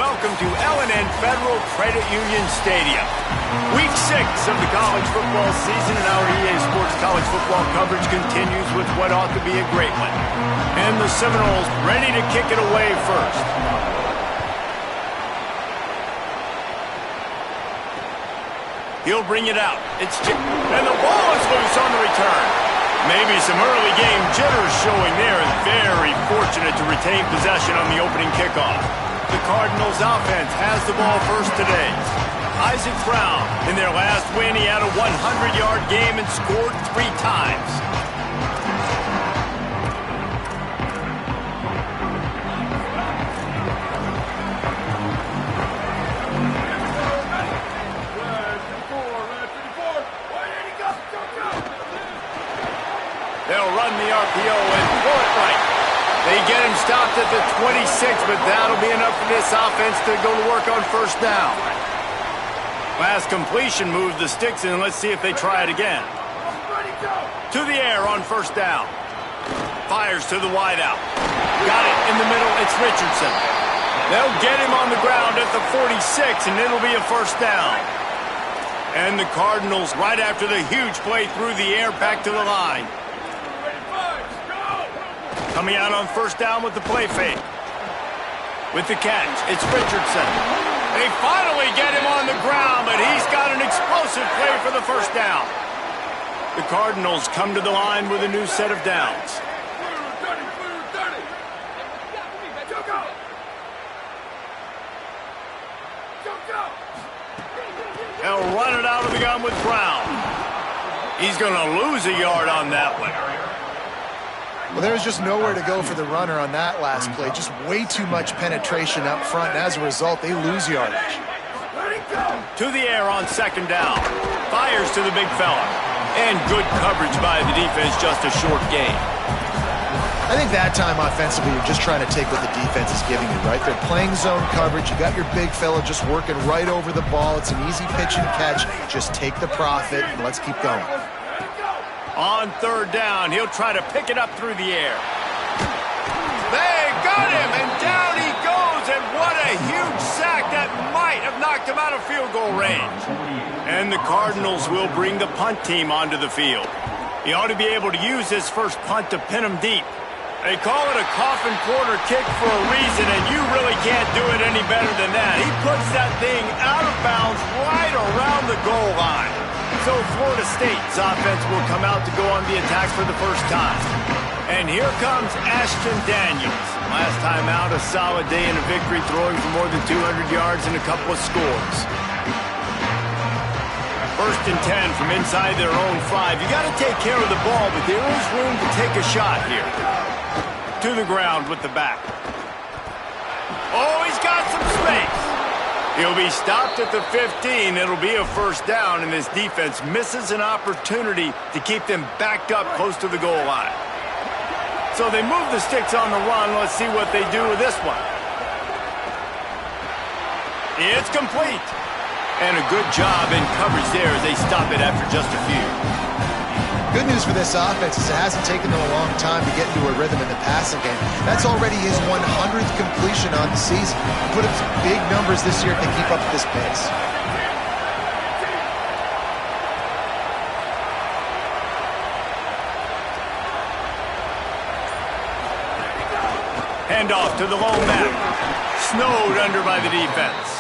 welcome to L&N Federal Credit Union Stadium. Week 6 of the college football season, and our EA Sports college football coverage continues with what ought to be a great one. And the Seminoles ready to kick it away first. He'll bring it out. And the ball is loose on the return. Maybe some early game jitters showing there, and very fortunate to retain possession on the opening kickoff. The Cardinals offense has the ball first today. Isaac Brown, in their last win, he had a 100-yard game and scored 3 times. They'll run the RPO and pull it right. They get him stopped at the 26, but that'll be enough for this offense to go to work on first down. Last completion moved the sticks in. Let's see if they try it again. To the air on first down. Fires to the wideout. Got it in the middle. It's Richardson. They'll get him on the ground at the 46, and it'll be a first down. And the Cardinals, right after the huge play through the air, back to the line. Coming out on first down with the play fake. With the catch, it's Richardson. They finally get him on the ground, but he's got an explosive play for the first down. The Cardinals come to the line with a new set of downs. They'll run it out of the gun with Brown. He's going to lose a yard on that one. Well, there's just nowhere to go for the runner on that last play. Just way too much penetration up front, and as a result, they lose yardage. To the air on second down. Fires to the big fella. And good coverage by the defense, just a short gain. I think that time offensively, you're just trying to take what the defense is giving you, right? They're playing zone coverage. You got your big fella just working right over the ball. It's an easy pitch and catch. Just take the profit, and let's keep going. On third down, he'll try to pick it up through the air. They got him, and down he goes, and what a huge sack that might have knocked him out of field goal range. And the Cardinals will bring the punt team onto the field. He ought to be able to use his first punt to pin him deep. They call it a coffin corner kick for a reason, and you really can't do it any better than that. He puts that thing out of bounds right around the goal line. So Florida State's offense will come out to go on the attack for the first time. And here comes Ashton Daniels. Last time out, a solid day in a victory, throwing for more than 200 yards and a couple of scores. First and 10 from inside their own 5. You got to take care of the ball, but there is room to take a shot here. To the ground with the back. Oh, he's got some space. He'll be stopped at the 15. It'll be a first down, and this defense misses an opportunity to keep them backed up close to the goal line. So they move the sticks on the run. Let's see what they do with this one. It's complete. And a good job in coverage there as they stop it after just a few. Good news for this offense is it hasn't taken them a long time to get into a rhythm in the passing game. That's already his 100th completion on the season. Put up some big numbers this year if they keep up at this pace. Hand off to the lone back. Snowed under by the defense.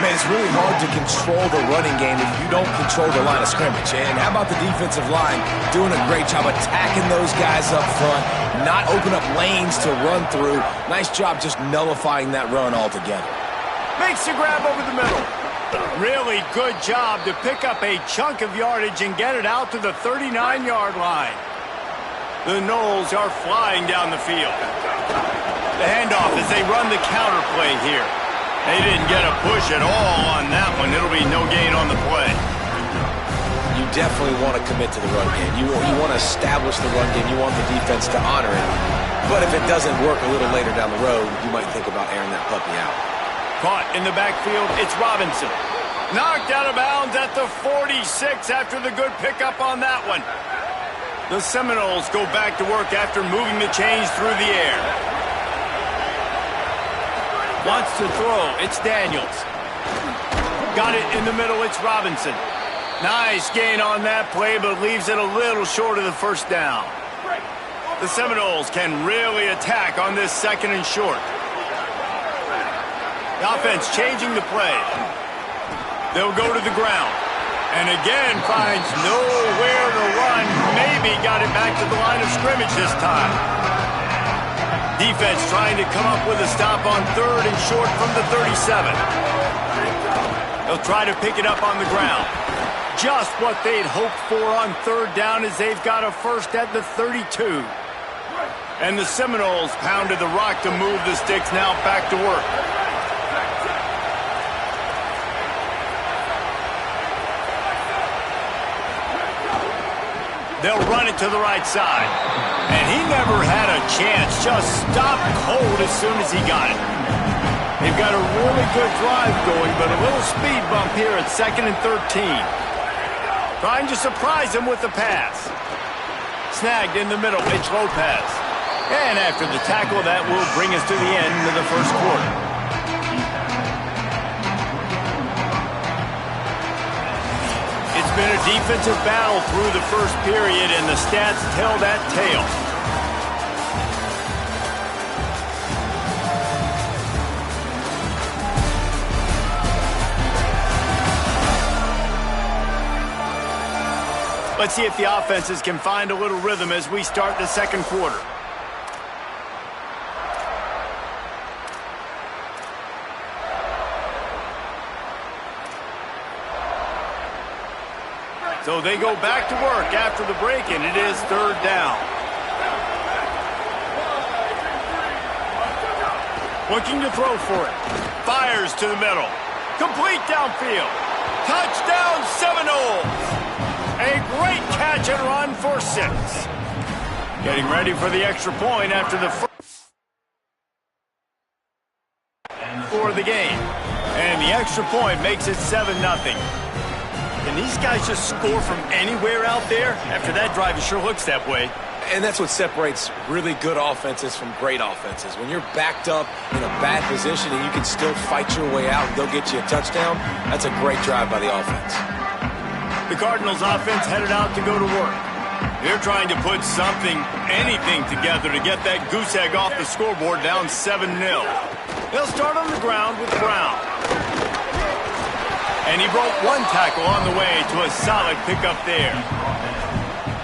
Man, it's really hard to control the running game if you don't control the line of scrimmage. And how about the defensive line doing a great job attacking those guys up front, not open up lanes to run through. Nice job just nullifying that run altogether. Makes the grab over the middle. Really good job to pick up a chunk of yardage and get it out to the 39-yard line. The Noles are flying down the field. The handoff as they run the counter play here. They didn't get a push at all on that one. It'll be no gain on the play. You definitely want to commit to the run game. You want to establish the run game. You want the defense to honor it. But if it doesn't work a little later down the road, you might think about airing that puppy out. Caught in the backfield, it's Robinson. Knocked out of bounds at the 46 after the good pickup on that one. The Seminoles go back to work after moving the chains through the air. Wants to throw. It's Daniels. Got it in the middle. It's Robinson. Nice gain on that play, but leaves it a little short of the first down. The Seminoles can really attack on this second and short. The offense changing the play. They'll go to the ground. And again finds nowhere to run. Maybe got it back to the line of scrimmage this time. Defense trying to come up with a stop on third and short from the 37. They'll try to pick it up on the ground. Just what they'd hoped for on third down as they've got a first at the 32. And the Seminoles pounded the rock to move the sticks, now back to work. They'll run it to the right side. And he never had a chance. Just stopped cold as soon as he got it. They've got a really good drive going, but a little speed bump here at 2nd and 13. Trying to surprise him with the pass. Snagged in the middle. It's Lopez. And after the tackle, that will bring us to the end of the first quarter. It's been a defensive battle through the first period, and the stats tell that tale. Let's see if the offenses can find a little rhythm as we start the second quarter. So they go back to work after the break, and it is third down. Looking to throw for it. Fires to the middle. Complete downfield. Touchdown Seminoles! A great catch and run for 6. Getting ready for the extra point after the first for the game. And the extra point makes it 7-0. Can these guys just score from anywhere out there? After that drive, it sure looks that way. And that's what separates really good offenses from great offenses. When you're backed up in a bad position and you can still fight your way out and go get you a touchdown, that's a great drive by the offense. The Cardinals offense headed out to go to work. They're trying to put something, anything together to get that goose egg off the scoreboard down 7-0. They'll start on the ground with Brown. And he broke one tackle on the way to a solid pickup there.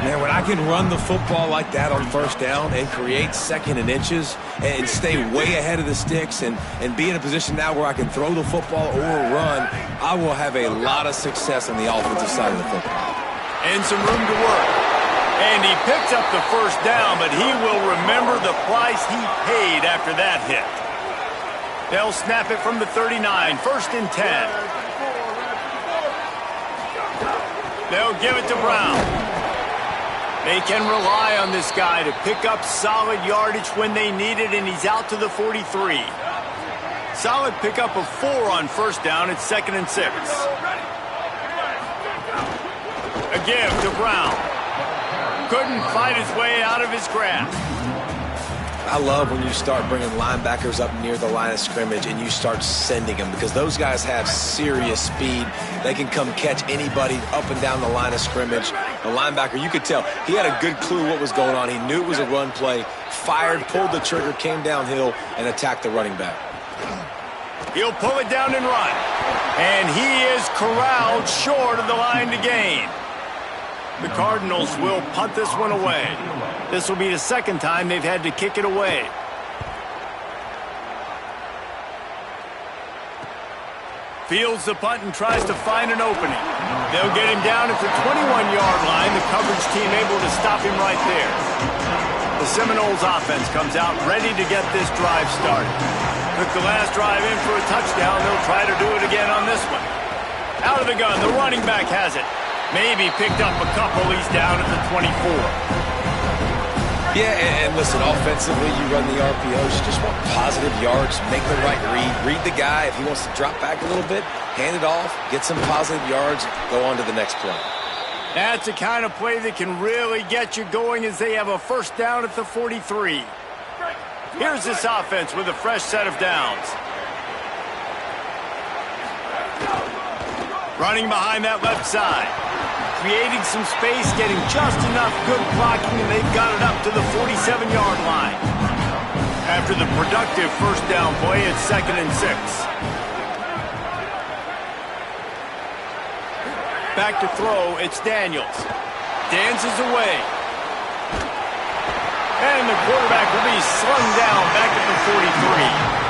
Man, when I can run the football like that on first down and create 2nd and inches and stay way ahead of the sticks and be in a position now where I can throw the football or run, I will have a lot of success on the offensive side of the football. And some room to work. And he picks up the first down, but he will remember the price he paid after that hit. They'll snap it from the 39, 1st and 10. They'll give it to Brown. They can rely on this guy to pick up solid yardage when they need it, and he's out to the 43. Solid pickup of 4 on first down at 2nd and 6. A give to Brown. Couldn't fight his way out of his grasp. I love when you start bringing linebackers up near the line of scrimmage and you start sending them, because those guys have serious speed. They can come catch anybody up and down the line of scrimmage. The linebacker, you could tell, he had a good clue what was going on. He knew it was a run play, fired, pulled the trigger, came downhill, and attacked the running back. He'll pull it down and run. And he is corralled short of the line to gain. The Cardinals will punt this one away. This will be the second time they've had to kick it away. Fields the punt and tries to find an opening. They'll get him down at the 21-yard line. The coverage team able to stop him right there. The Seminoles offense comes out ready to get this drive started. Took the last drive in for a touchdown. They'll try to do it again on this one. Out of the gun, the running back has it. Maybe picked up a couple. He's down at the 24. Yeah, and listen, offensively, you run the RPOs. You just want positive yards, make the right read the guy. If he wants to drop back a little bit, hand it off, get some positive yards, go on to the next play. That's the kind of play that can really get you going as they have a first down at the 43. Here's this offense with a fresh set of downs. Running behind that left side. Creating some space, getting just enough good blocking, and they've got it up to the 47-yard line. After the productive first down play, it's 2nd and 6. Back to throw, it's Daniels. Dances away. And the quarterback will be slung down back at the 43.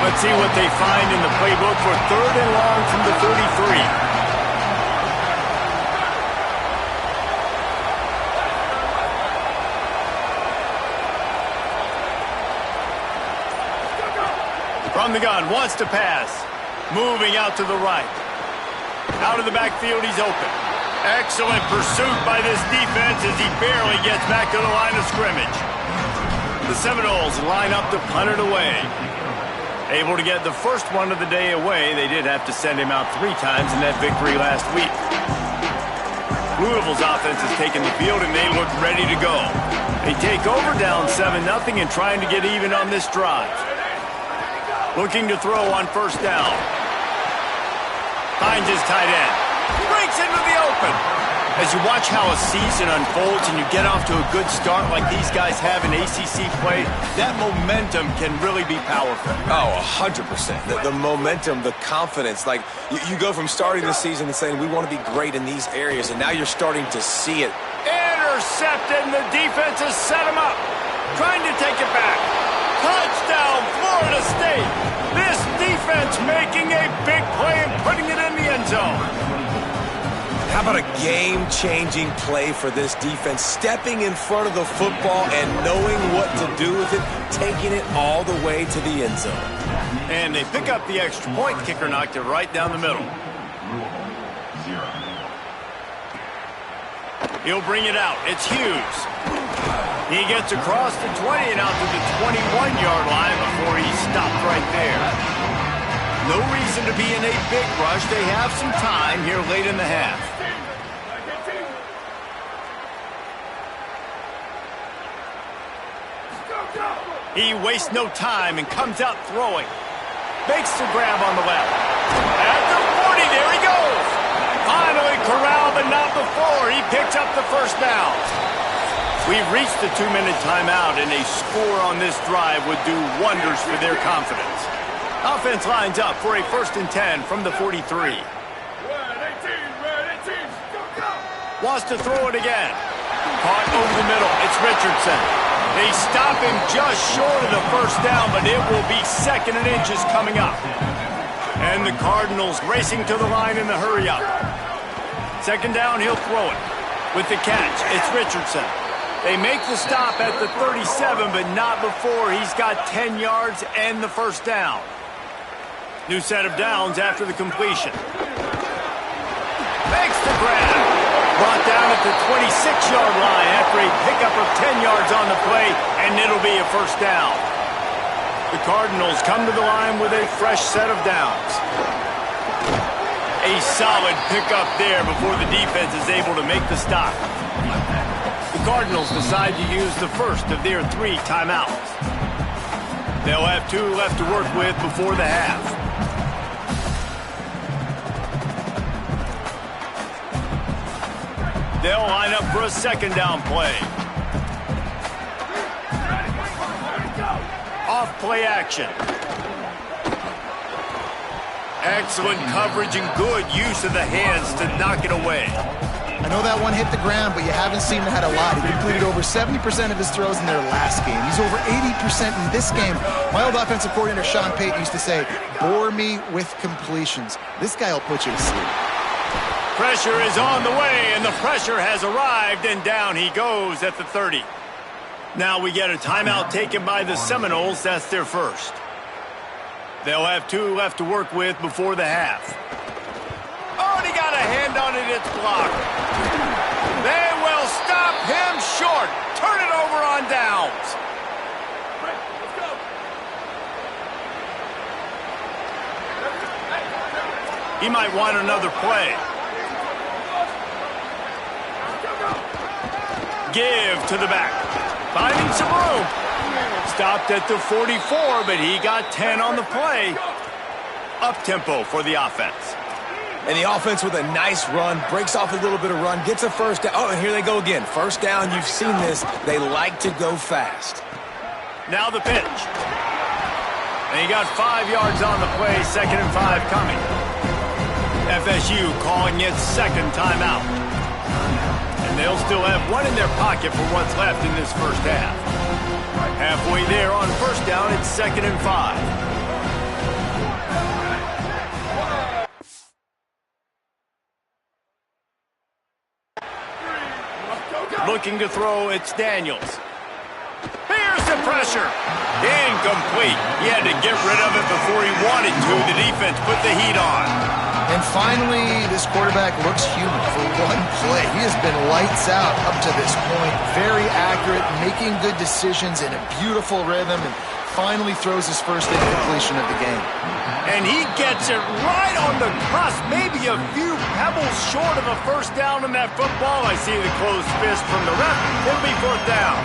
Let's see what they find in the playbook for 3rd and long from the 33. From the gun, wants to pass. Moving out to the right. Out of the backfield, he's open. Excellent pursuit by this defense as he barely gets back to the line of scrimmage. The Seminoles line up to punt it away. Able to get the first one of the day away. They did have to send him out 3 times in that victory last week. Louisville's offense has taken the field, and they look ready to go. They take over down 7-0 and trying to get even on this drive. Looking to throw on first down. Finds his tight end. Breaks into the open. As you watch how a season unfolds and you get off to a good start like these guys have in ACC play, that momentum can really be powerful. Oh, 100%. The momentum, the confidence. Like, you go from starting the season and saying, we want to be great in these areas, and now you're starting to see it. Intercepted, and the defense has set him up. Trying to take it back. Touchdown, Florida State. This defense making a big play and putting it in the end zone. How about a game-changing play for this defense? Stepping in front of the football and knowing what to do with it, taking it all the way to the end zone. And they pick up the extra point. Kicker knocked it right down the middle. He'll bring it out. It's Hughes. He gets across the 20 and out to the 21-yard line before he stopped right there. No reason to be in a big rush. They have some time here late in the half. He wastes no time and comes out throwing. Makes the grab on the left. At the 40, there he goes. Finally corralled, but not before. He picks up the first down. We've reached the 2-minute timeout, and a score on this drive would do wonders for their confidence. Offense lines up for a 1st and 10 from the 43. Wants to throw it again. Caught over the middle. It's Richardson. They stop him just short of the first down, but it will be 2nd and inches coming up. And the Cardinals racing to the line in the hurry-up. 2nd down, he'll throw it. With the catch, it's Richardson. They make the stop at the 37, but not before he's got 10 yards and the first down. New set of downs after the completion. Makes the grab. Brought down at the 26-yard line after a pickup of 10 yards on the play, and it'll be a first down. The Cardinals come to the line with a fresh set of downs. A solid pickup there before the defense is able to make the stop. The Cardinals decide to use the first of their 3 timeouts. They'll have 2 left to work with before the half. They'll line up for a 2nd down play. Off play action. Excellent coverage and good use of the hands to knock it away. I know that one hit the ground, but you haven't seen him had a lot. He completed over 70% of his throws in their last game. He's over 80% in this game. My old offensive coordinator, Sean Payton, used to say, bore me with completions. This guy will put you to sleep. Pressure is on the way, and the pressure has arrived, and down he goes at the 30. Now we get a timeout taken by the Seminoles. That's their first. They'll have 2 left to work with before the half. Oh, and he got a hand on it. It's blocked. They will stop him short. Turn it over on downs. He might want another play. Give to the back. Finding some room. Stopped at the 44, but he got 10 on the play. Up-tempo for the offense. And the offense with a nice run, breaks off a little bit of run, gets a first down. Oh, and here they go again. First down, you've seen this. They like to go fast. Now the pitch. And he got 5 yards on the play, 2nd and 5 coming. FSU calling its second timeout. And they'll still have one in their pocket for what's left in this first half. Halfway there on first down, it's 2nd and 5. Looking to throw, it's Daniels. Here's the pressure. Incomplete. He had to get rid of it before he wanted to. The defense put the heat on. And finally, this quarterback looks human for one play. He has been lights out up to this point. Very accurate, making good decisions in a beautiful rhythm, and finally throws his first incompletion of the game. And he gets it right on the cusp, maybe a few pebbles short of a first down on that football. I see the closed fist from the ref. It'll be 4th down.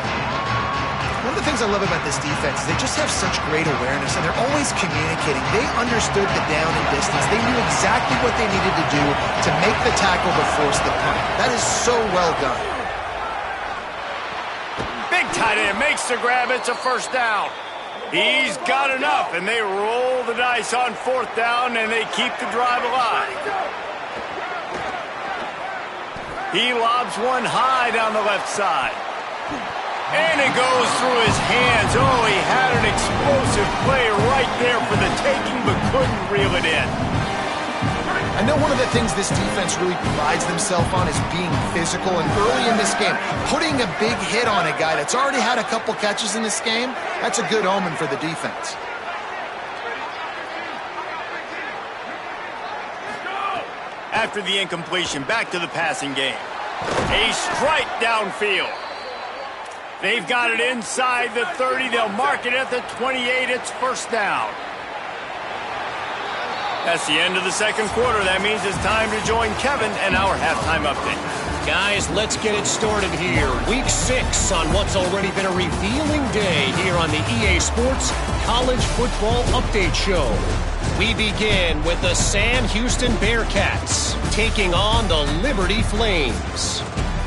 One of the things I love about this defense is they just have such great awareness, and they're always communicating. They understood the down and distance. They knew exactly what they needed to do to make the tackle to force the punt. That is so well done. Big tight end makes the grab. It's a first down. He's got enough, and they roll the dice on 4th down, and they keep the drive alive. He lobs one high down the left side. And it goes through his hands. Oh, he had an explosive play right there for the taking, but couldn't reel it in. I know one of the things this defense really prides themselves on is being physical, and early in this game, putting a big hit on a guy that's already had a couple catches in this game, that's a good omen for the defense. After the incompletion, back to the passing game. A strike downfield. They've got it inside the 30. They'll mark it at the 28. It's first down. That's the end of the second quarter. That means it's time to join Kevin and our halftime update. Guys, let's get it started here. Week 6 on what's already been a revealing day here on the EA Sports College Football Update Show. We begin with the Sam Houston Bearcats taking on the Liberty Flames.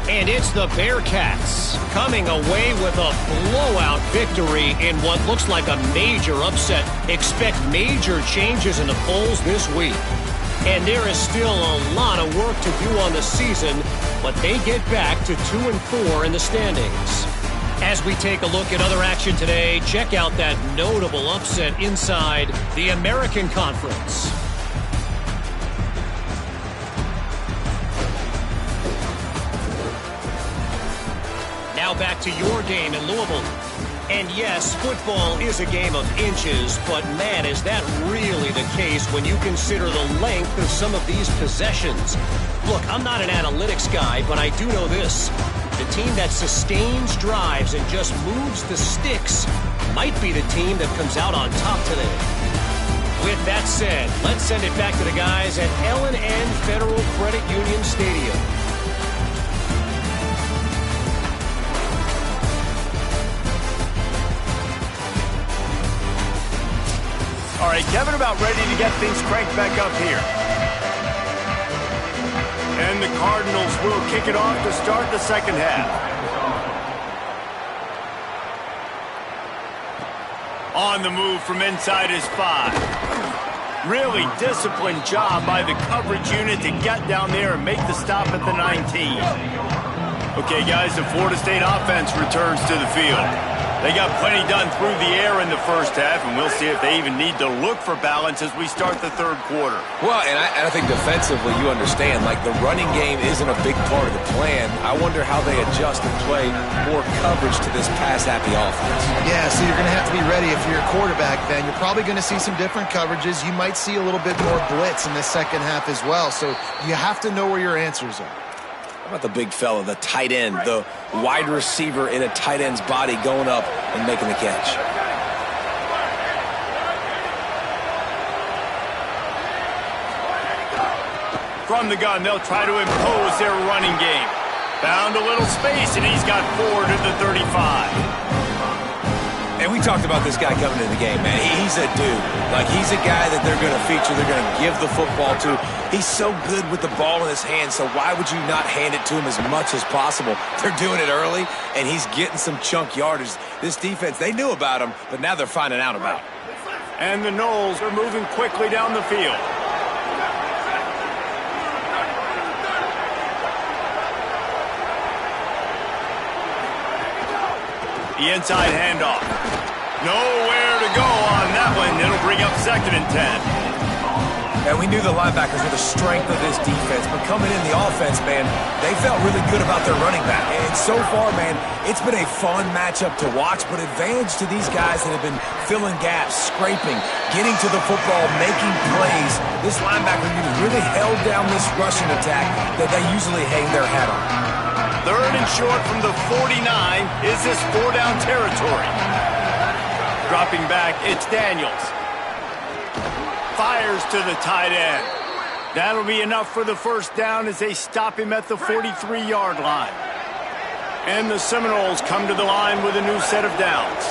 And it's the Bearcats coming away with a blowout victory in what looks like a major upset. Expect major changes in the polls this week. And there is still a lot of work to do on the season, but they get back to 2-4 in the standings. As we take a look at other action today, check out that notable upset inside the American Conference. Now back to your game in Louisville. And yes, football is a game of inches, but man, is that really the case when you consider the length of some of these possessions. Look, I'm not an analytics guy, but I do know this. The team that sustains drives and just moves the sticks might be the team that comes out on top today. With that said, let's send it back to the guys at L&N Federal Credit Union Stadium. All right, Kevin, about ready to get things cranked back up here. And the Cardinals will kick it off to start the second half. On the move from inside his 5. Really disciplined job by the coverage unit to get down there and make the stop at the 19. Okay, guys, the Florida State offense returns to the field. They got plenty done through the air in the first half, and we'll see if they even need to look for balance as we start the third quarter. Well, and I think defensively, you understand, like the running game isn't a big part of the plan. I wonder how they adjust and play more coverage to this pass-happy offense. Yeah, so you're going to have to be ready if you're a quarterback, Ben. You're probably going to see some different coverages. You might see a little bit more blitz in the second half as well, so you have to know where your answers are. How about the big fella, the tight end, the wide receiver in a tight end's body going up and making the catch? From the gun, they'll try to impose their running game. Found a little space, and he's got 4 to the 35. And we talked about this guy coming into the game, man. He's a dude. Like, he's a guy that they're going to feature, they're going to give the football to. He's so good with the ball in his hands, so why would you not hand it to him as much as possible? They're doing it early, and he's getting some chunk yardage. This defense, they knew about him, but now they're finding out about him. And the Noles are moving quickly down the field. The inside handoff. Nowhere to go on that one. It'll bring up 2nd and 10. And we knew the linebackers were the strength of this defense, but coming in the offense, man, they felt really good about their running back. And so far, man, it's been a fun matchup to watch, but advantage to these guys that have been filling gaps, scraping, getting to the football, making plays. This linebacker unit really held down this rushing attack that they usually hang their hat on. 3rd and short from the 49. Is this 4-down territory? Dropping back, it's Daniels. Fires to the tight end. That'll be enough for the 1st down as they stop him at the 43-yard line. And the Seminoles come to the line with a new set of downs.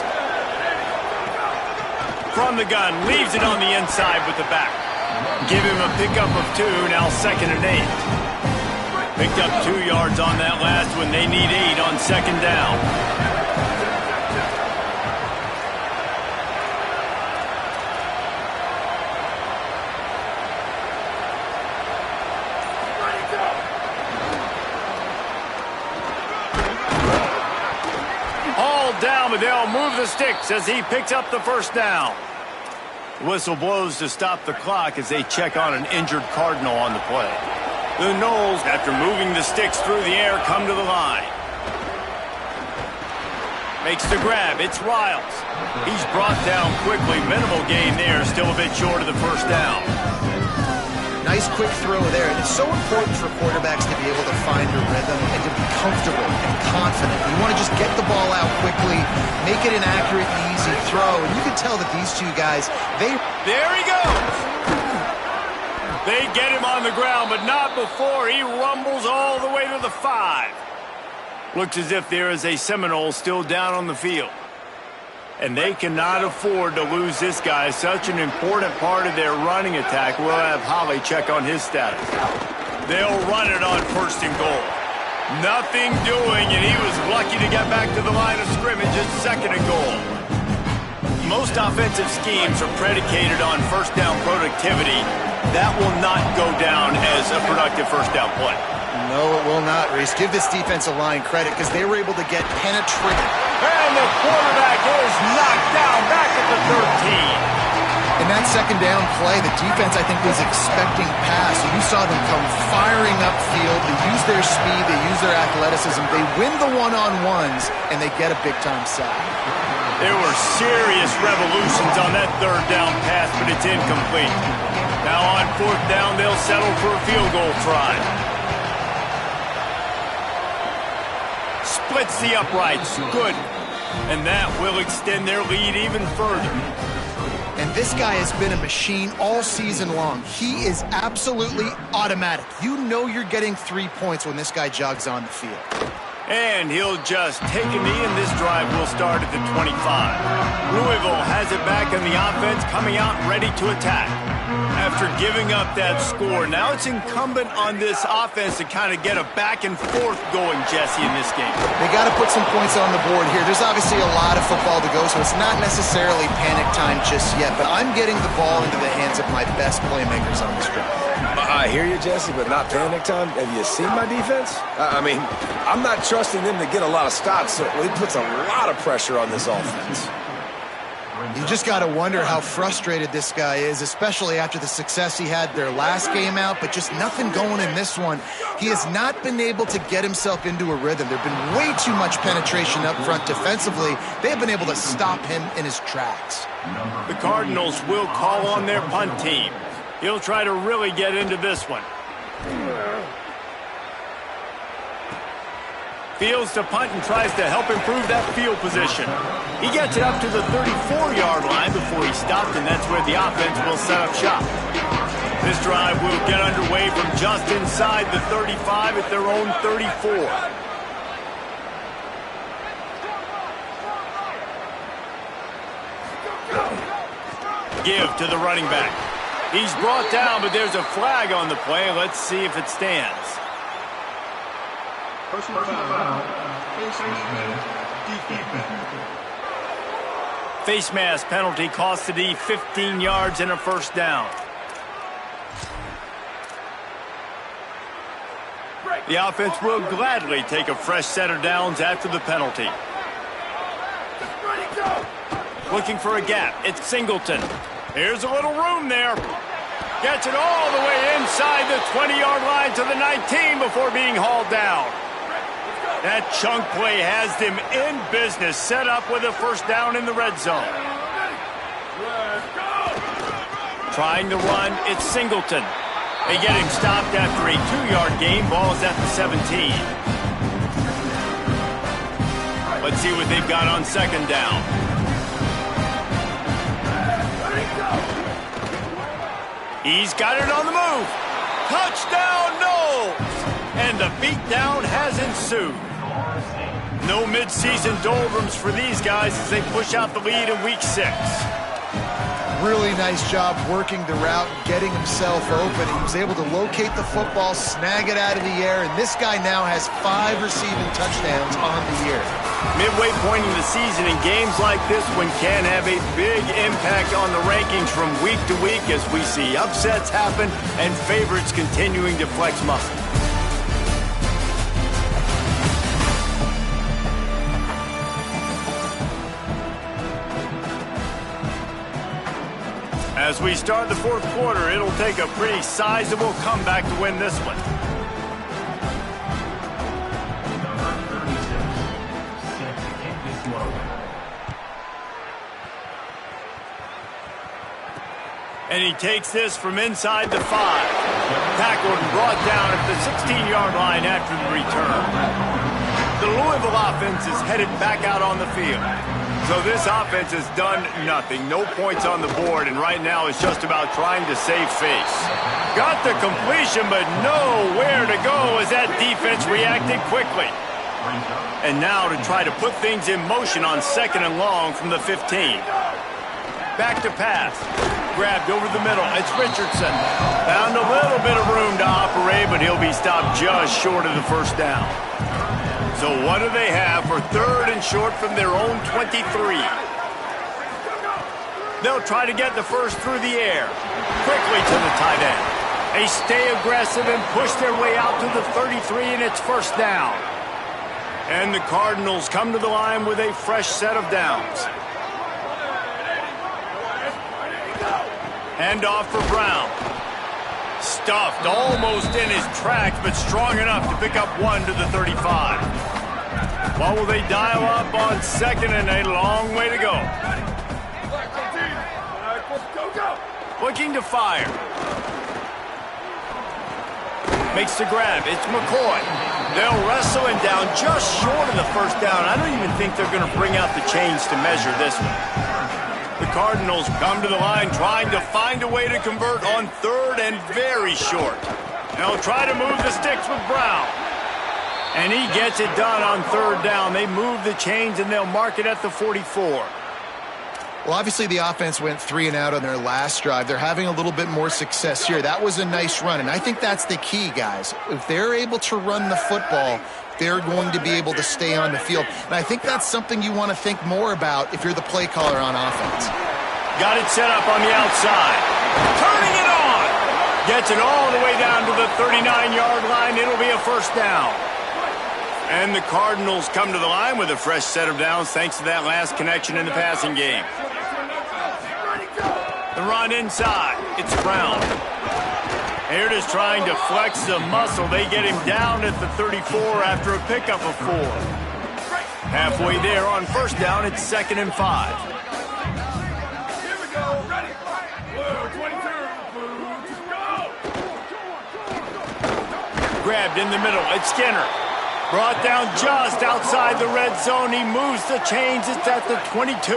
From the gun, leaves it on the inside with the back. Give him a pickup of 2, now 2nd and 8. Picked up 2 yards on that last one. They need 8 on 2nd down. All down, but they'll move the sticks as he picks up the 1st down. Whistle blows to stop the clock as they check on an injured Cardinal on the play. The Noles, after moving the sticks through the air, come to the line. Makes the grab. It's Riles. He's brought down quickly. Minimal gain there. Still a bit short of the 1st down. Nice quick throw there. And it's so important for quarterbacks to be able to find a rhythm and to be comfortable and confident. You want to just get the ball out quickly, make it an accurate and easy throw. And you can tell that these two guys, There he goes! They get him on the ground, but not before he rumbles all the way to the 5. Looks as if there is a Seminole still down on the field. And they cannot afford to lose this guy. Such an important part of their running attack. We'll have Holly check on his status. They'll run it on 1st and goal. Nothing doing, and he was lucky to get back to the line of scrimmage at 2nd and goal. Most offensive schemes are predicated on 1st down productivity. That will not go down as a productive 1st down play. No, it will not, Reese. Give this defensive line credit because they were able to get penetrated. And the quarterback is knocked down back at the 13. In that 2nd down play, the defense, I think, was expecting pass. You saw them come firing upfield. They use their speed. They use their athleticism. They win the one-on-ones, and they get a big-time sack. There were serious revolutions on that 3rd down pass, but it's incomplete. Now on 4th down, they'll settle for a field goal try. Splits the uprights. Good. And that will extend their lead even further. And this guy has been a machine all season long. He is absolutely automatic. You know you're getting 3 points when this guy jogs on the field. And he'll just take a knee, and this drive will start at the 25. Louisville has it back, and the offense coming out ready to attack. After giving up that score, now it's incumbent on this offense to kind of get a back and forth going, Jesse, in this game. They got to put some points on the board here. There's obviously a lot of football to go, so it's not necessarily panic time just yet, but I'm getting the ball into the hands of my best playmakers on this drive. I hear you, Jesse, but not panic time. Have you seen my defense? I mean, I'm not trusting them to get a lot of stops, so it puts a lot of pressure on this offense. You just got to wonder how frustrated this guy is, especially after the success he had their last game out, but just nothing going in this one. He has not been able to get himself into a rhythm. There have been way too much penetration up front defensively. They have been able to stop him in his tracks. The Cardinals will call on their punt team. He'll try to really get into this one. Fields to punt and tries to help improve that field position. He gets it up to the 34-yard line before he stopped, and that's where the offense will set up shop. This drive will get underway from just inside the 35 at their own 34. give to the running back. He's brought down, but there's a flag on the play. Let's see if it stands. Personal foul. Face mask penalty cost the D 15 yards and a first down. The offense will gladly take a fresh set of downs after the penalty. Looking for a gap. It's Singleton. Here's a little room there. Gets it all the way inside the 20-yard line to the 19 before being hauled down. That chunk play has them in business, set up with a first down in the red zone. Trying to run, it's Singleton. They get him stopped after a 2-yard gain. Ball's at the 17. Let's see what they've got on second down. He's got it on the move. Touchdown, no! And the beatdown has ensued. No midseason doldrums for these guys as they push out the lead in week 6. Really nice job working the route, getting himself open. He was able to locate the football, snag it out of the air, and this guy now has 5 receiving touchdowns on the year. Midway point in the season, in games like this one can have a big impact on the rankings from week to week as we see upsets happen and favorites continuing to flex muscle. As we start the fourth quarter, it'll take a pretty sizable comeback to win this one. And he takes this from inside the 5. Tackled and brought down at the 16-yard line after the return. The Louisville offense is headed back out on the field. So this offense has done nothing. No points on the board, and right now it's just about trying to save face. Got the completion, but nowhere to go as that defense reacted quickly. And now to try to put things in motion on second and long from the 15. Back to pass. Grabbed over the middle. It's Richardson. Found a little bit of room to operate, but he'll be stopped just short of the first down. So what do they have for third and short from their own 23? They'll try to get the first through the air. Quickly to the tight end. They stay aggressive and push their way out to the 33, and it's first down. And the Cardinals come to the line with a fresh set of downs. Hand off for Brown. Stuffed almost in his tracks, but strong enough to pick up 1 to the 35. What will they dial up on second, and a long way to go? Looking to fire. Makes the grab. It's McCoy. They'll wrestle him down just short of the first down. I don't even think they're going to bring out the chains to measure this one. The Cardinals come to the line trying to find a way to convert on third and very short. They'll try to move the sticks with Brown. And he gets it done on third down. They move the chains, and they'll mark it at the 44. Well, obviously the offense went 3 and out on their last drive. They're having a little bit more success here. That was a nice run, and I think that's the key, guys. If they're able to run the football, they're going to be able to stay on the field. And I think that's something you want to think more about if you're the play caller on offense. Got it set up on the outside. Turning it on. Gets it all the way down to the 39-yard line. It'll be a first down. And the Cardinals come to the line with a fresh set of downs thanks to that last connection in the passing game. The run inside. It's Brown. Here it is trying to flex the muscle. They get him down at the 34 after a pickup of 4. Halfway there on first down, it's 2nd and 5. Here we go. Ready. Blue 22. Go. Grabbed in the middle. It's Skinner. Brought down just outside the red zone. He moves the chains. It's at the 22.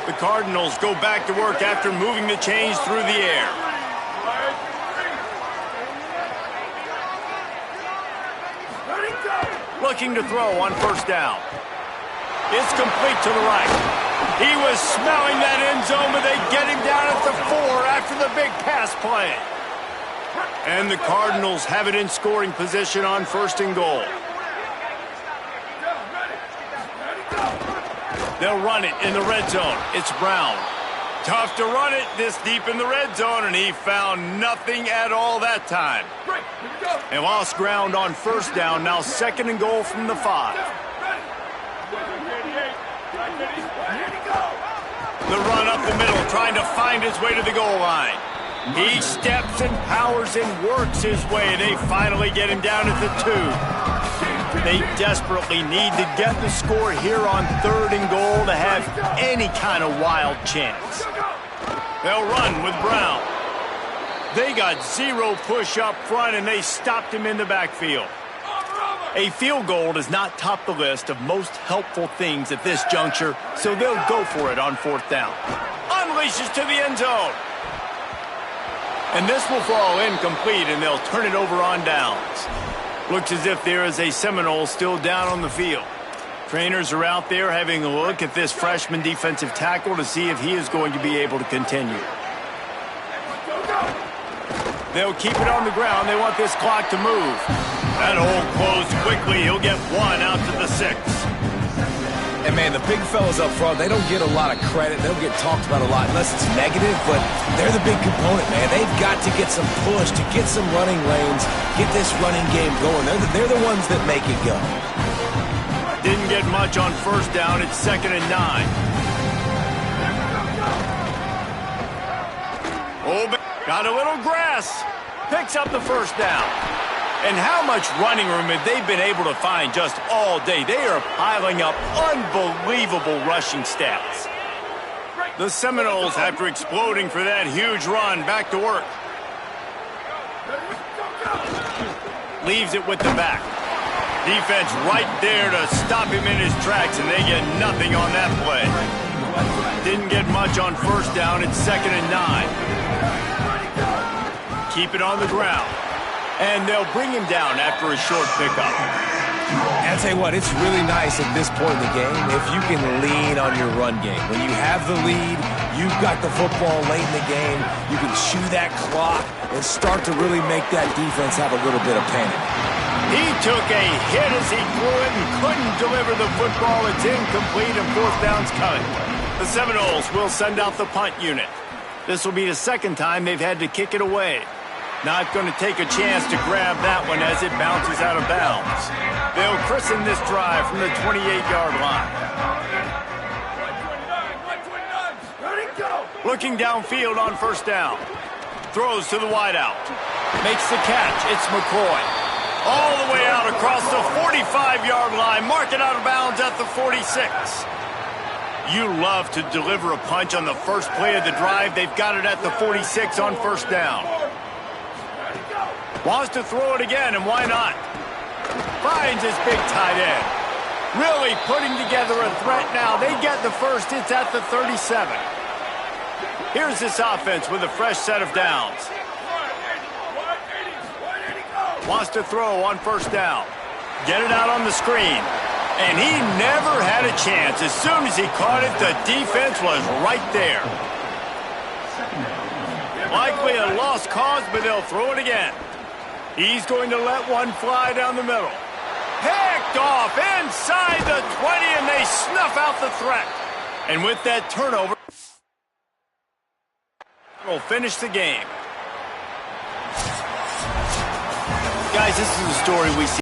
The Cardinals go back to work after moving the chains through the air. Looking to throw on first down. It's complete to the right. He was smelling that end zone, but they get him down at the 4 after the big pass play. And the Cardinals have it in scoring position on 1st and goal. They'll run it in the red zone. It's Brown. Tough to run it this deep in the red zone, and he found nothing at all that time. They lost ground on 1st down. Now 2nd and goal from the 5. The run up the middle, trying to find his way to the goal line. He steps and powers and works his way. They finally get him down at the 2. They desperately need to get the score here on 3rd and goal to have any kind of wild chance. They'll run with Brown. They got 0 push up front, and they stopped him in the backfield. A field goal does not top the list of most helpful things at this juncture, so they'll go for it on 4th down. Unleashes to the end zone. And this will fall incomplete, and they'll turn it over on downs. Looks as if there is a Seminole still down on the field. Trainers are out there having a look at this freshman defensive tackle to see if he is going to be able to continue. They'll keep it on the ground. They want this clock to move. That hole closed quickly. He'll get 1 out to the 6. And, man, the big fellas up front, they don't get a lot of credit. They don't get talked about a lot unless it's negative, but they're the big component, man. They've got to get some push, to get some running lanes, get this running game going. They're the ones that make it go. Didn't get much on 1st down. It's 2nd and 9. Oh, got a little grass. Picks up the 1st down. And how much running room have they been able to find just all day? They are piling up unbelievable rushing stats. The Seminoles, after exploding for that huge run, back to work. Leaves it with the back. Defense right there to stop him in his tracks, and they get nothing on that play. Didn't get much on 1st down. It's 2nd and 9. Keep it on the ground. And they'll bring him down after a short pickup. And I'll tell you what, it's really nice at this point in the game if you can lean on your run game. When you have the lead, you've got the football late in the game, you can chew that clock and start to really make that defense have a little bit of panic. He took a hit as he threw it and couldn't deliver the football. It's incomplete and 4th down's coming. The Seminoles will send out the punt unit. This will be the 2nd time they've had to kick it away. Not going to take a chance to grab that one as it bounces out of bounds. They'll christen this drive from the 28-yard line. Looking downfield on 1st down. Throws to the wideout. Makes the catch. It's McCoy. All the way out across the 45-yard line. Mark it out of bounds at the 46. You love to deliver a punch on the first play of the drive. They've got it at the 46 on 1st down. Wants to throw it again, and why not? Finds his big tight end. Really putting together a threat now. They get the 1st. It's at the 37. Here's this offense with a fresh set of downs. Wants to throw on 1st down. Get it out on the screen. And he never had a chance. As soon as he caught it, the defense was right there. Likely a lost cause, but they'll throw it again. He's going to let one fly down the middle. Picked off inside the 20, and they snuff out the threat. And with that turnover, will finish the game. Guys, this is the story we see.